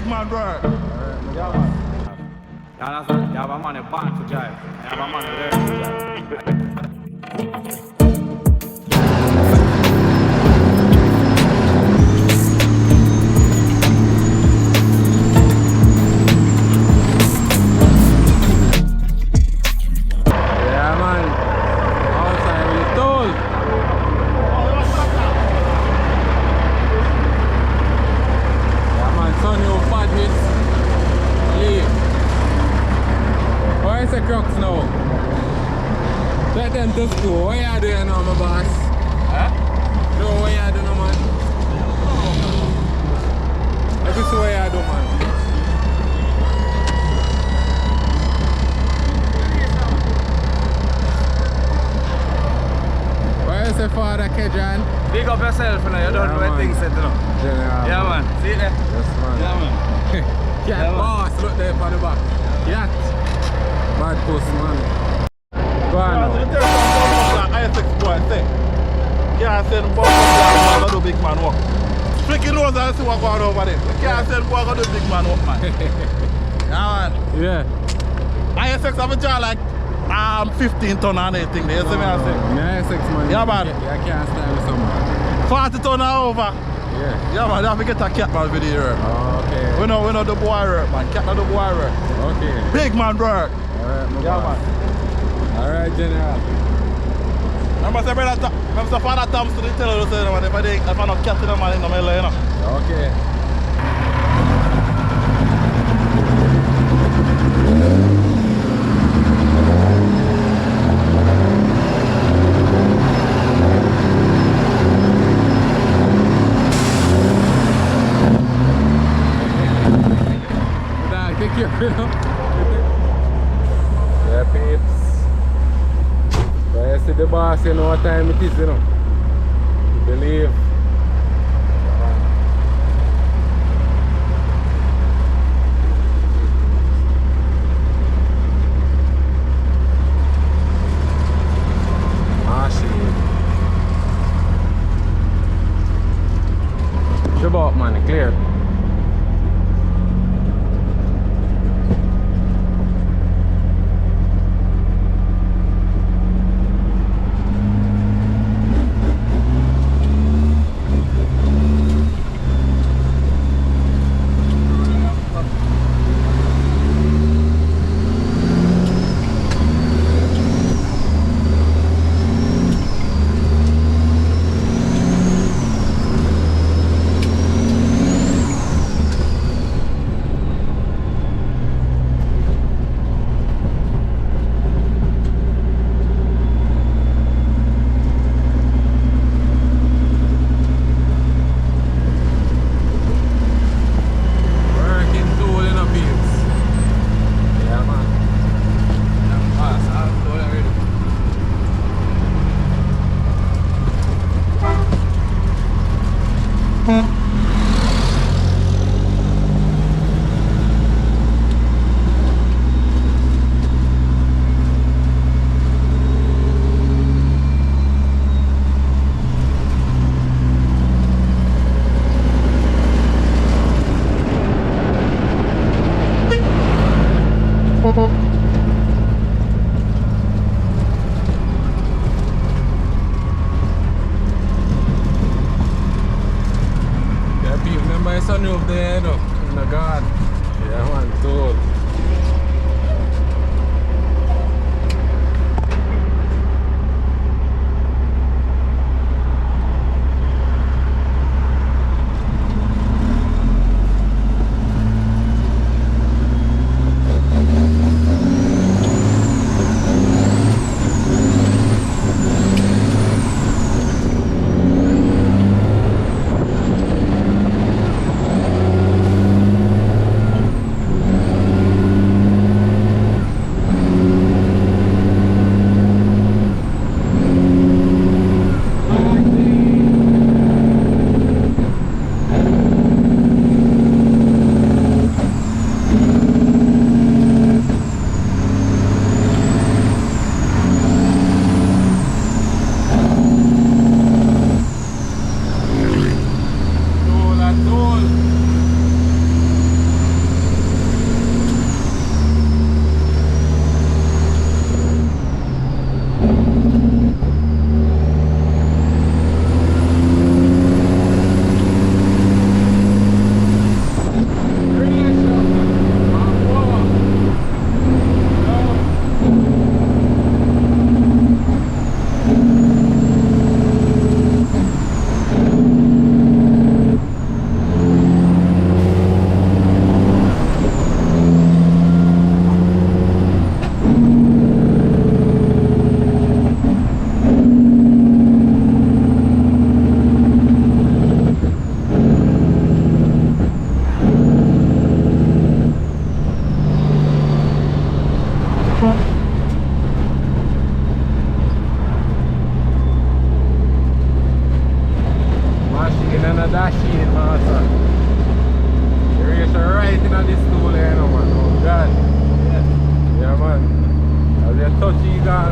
big man work. Yeah, man. You understand? You have a man born to drive. You have a man learn to drive. Crocs now. Let them to school. What you doing now, my boss? Huh? No, what you doing now, man? Let me see what you do, man. What you say, Father Kejan? Big up yourself, you know. You don't know where things set up. Yeah, man. See it there? Yes, man. Yeah, man. Cat Yeah, man. boss, look there for the back. Cat. Bad post, man. Go on now. ISX boy say. Can't send boy to do big man work. Freaking nose and see what going over there. Can't send boy to do big man work, man. Yeah, man. Yeah. ISX have a jar like 15 ton and anything there. You see me I say? Yeah, ISX, man. Yeah, man. You can't stand with someone. 40 ton and over. Yeah. Yeah, man. You have to get a cat man video here. Oh, okay. We know the boy work, man. Cat not the boy work. Okay. Big man work. Alright, my Yeah, boss. man. Alright, General. Remember, say, brother, remember, Father Thompson, they tell us, man, if I'm not catching them, man, in the middle, you know. Okay. Take care, you know. Yeah, peeps. But you see the boss, you know what time it is, you know. You believe. Ah, shit. Jump out, man, clear. Remember your son over there, you know, in the garden. Yeah, man, told.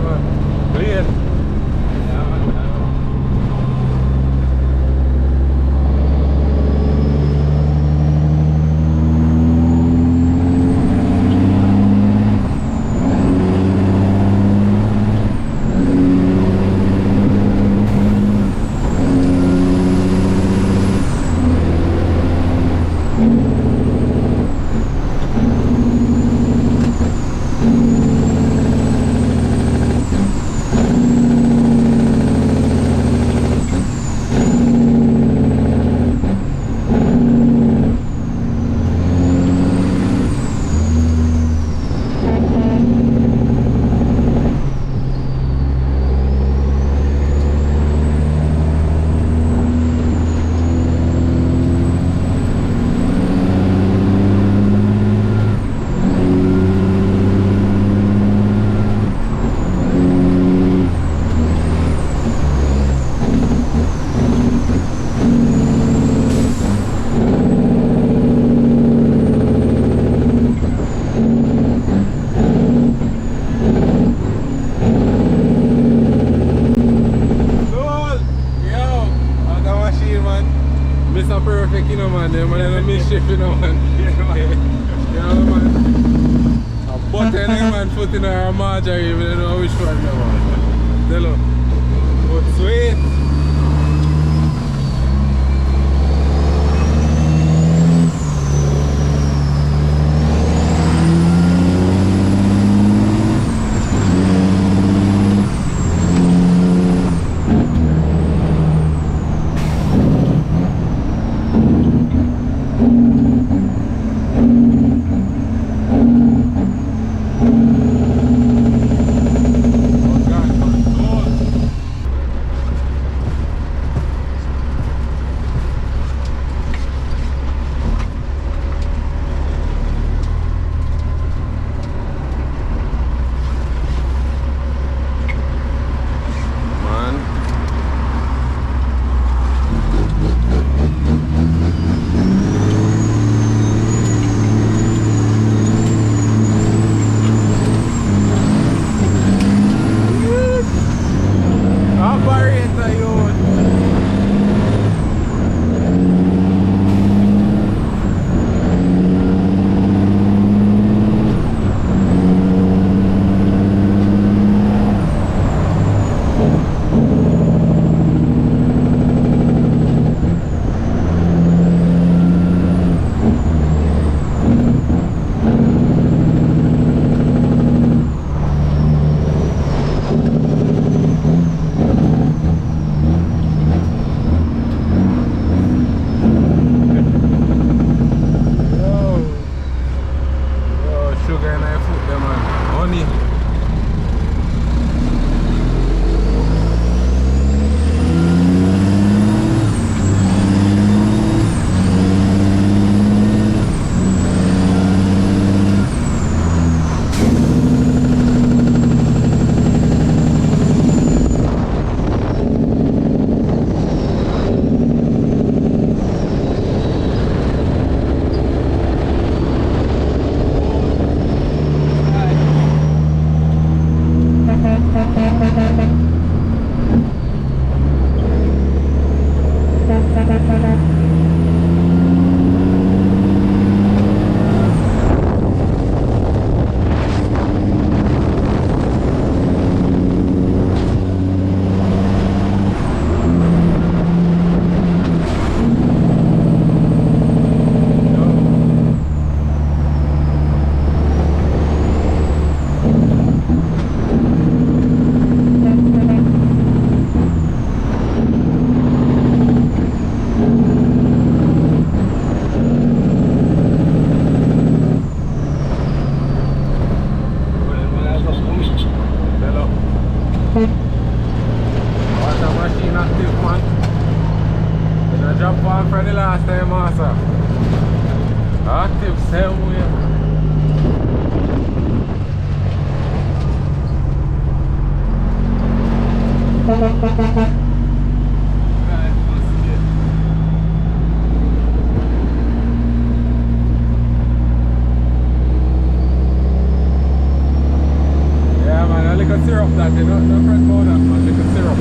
man. Clear. Mr. Perfect, you know, man. Them man, they mischief, you know, man. Yeah, man. A butter, man, foot in our margarine, but I don't know which one, man. Tell her. But sweet. Active same way. Yeah man, a little syrup that, you know, no friend about that, man. Little syrup.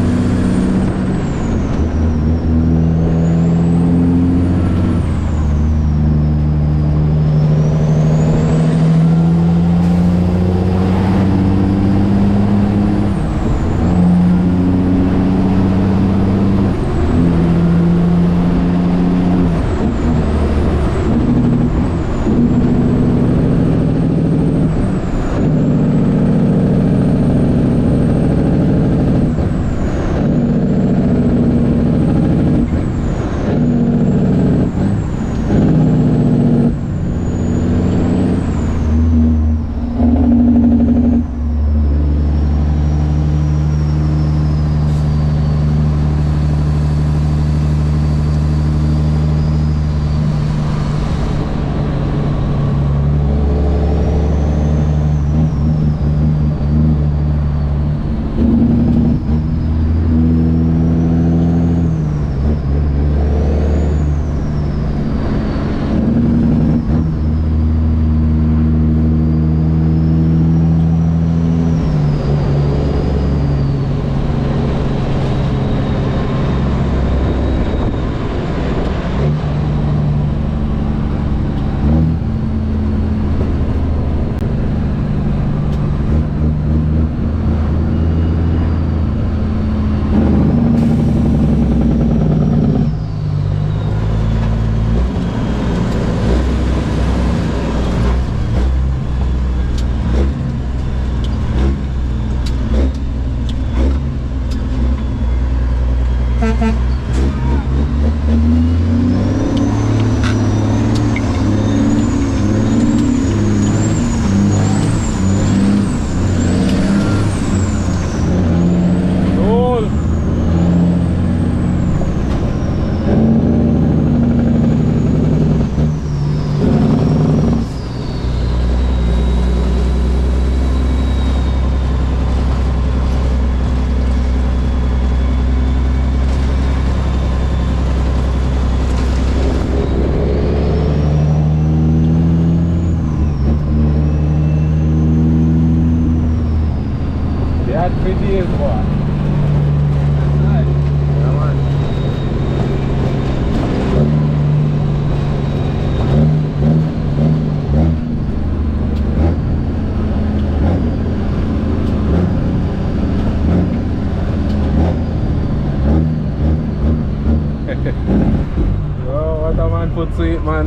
Foot sweet, man.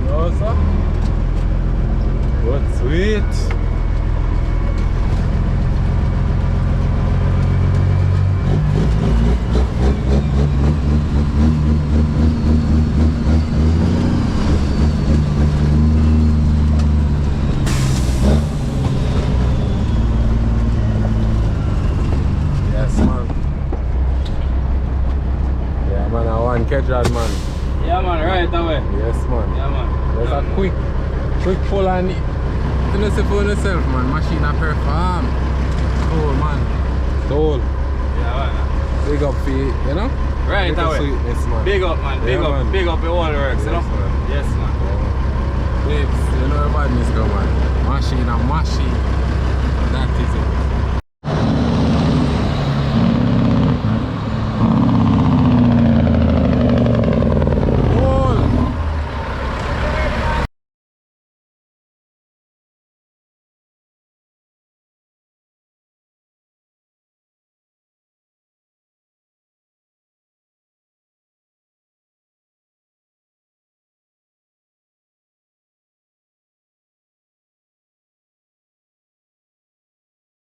No, sir. Foot sweet. Yes, man. Yeah, man, I want to catch that, man. Yeah, man, right away. Yes, man. Yeah, man. There's a quick pull and you know, see for yourself, man. Machine a perform. Toll, man. Toll. Yeah, man. Big up for you, you know? Right Little away. sweetness, man. Big up, man. Big Yeah, up. man. Big up your all works, you know? Yes, man. Yes, man. Babes, you know where badness go, man. Machine and machine. That is it.